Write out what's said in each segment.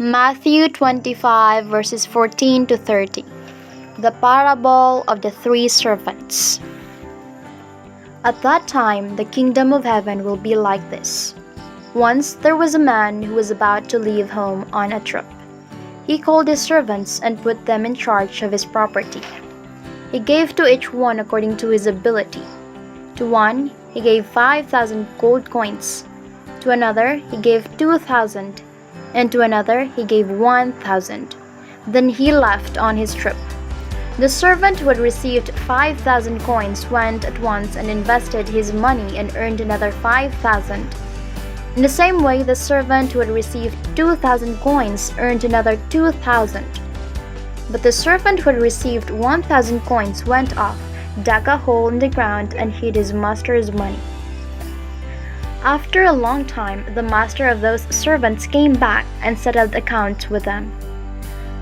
Matthew 25 verses 14 to 30. The parable of the three servants. At that time, the kingdom of heaven will be like this. Once there was a man who was about to leave home on a trip. He called his servants and put them in charge of his property. He gave to each one according to his ability. To one, he gave 5,000 gold coins. To another, he gave 2,000. And to another, he gave 1,000. Then he left on his trip. The servant who had received 5,000 coins went at once and invested his money and earned another 5,000. In the same way, the servant who had received 2,000 coins earned another 2,000. But the servant who had received 1,000 coins went off, dug a hole in the ground, and hid his master's money. After a long time, the master of those servants came back and settled accounts with them.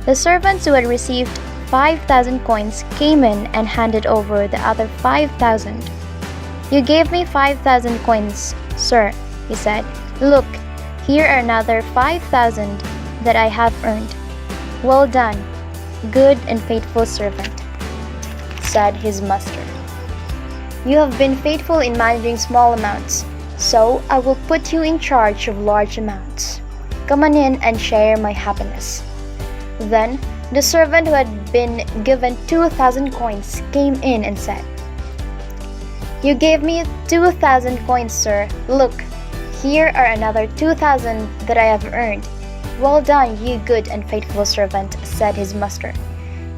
The servants who had received 5,000 coins came in and handed over the other 5,000. "You gave me 5,000 coins, sir," he said. "Look, here are another 5,000 that I have earned. Well done, good and faithful servant," said his master. "You have been faithful in managing small amounts, so I will put you in charge of large amounts. Come on in and share my happiness." Then the servant who had been given 2,000 coins came in and said, "You gave me 2,000 coins, sir. Look, here are another 2,000 that I have earned. Well done, you good and faithful servant," said his master.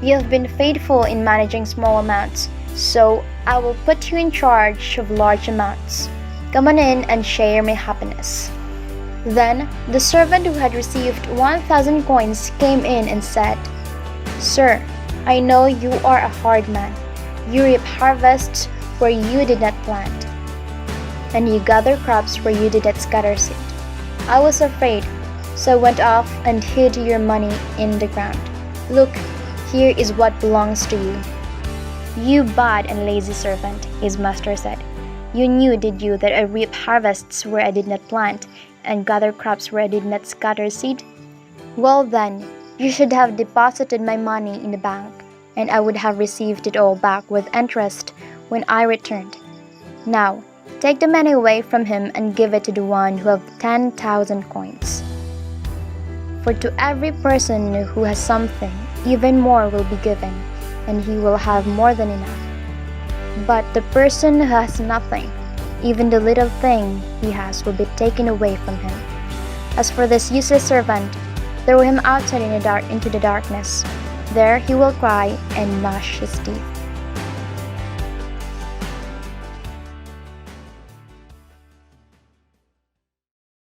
"You have been faithful in managing small amounts, so I will put you in charge of large amounts. Come on in and share my happiness." Then the servant who had received 1,000 coins came in and said, "Sir, I know you are a hard man. You reap harvests where you did not plant, and you gather crops where you did not scatter seed. I was afraid, so I went off and hid your money in the ground. Look, here is what belongs to you." "You bad and lazy servant," his master said. "You knew, did you, that I reap harvests where I did not plant, and gather crops where I did not scatter seed? Well then, you should have deposited my money in the bank, and I would have received it all back with interest when I returned. Now, take the money away from him and give it to the one who has 10,000 coins. For to every person who has something, even more will be given, and he will have more than enough. But the person who has nothing, even the little thing he has will be taken away from him. As for this useless servant, throw him outside into the darkness. There he will cry and gnash his teeth."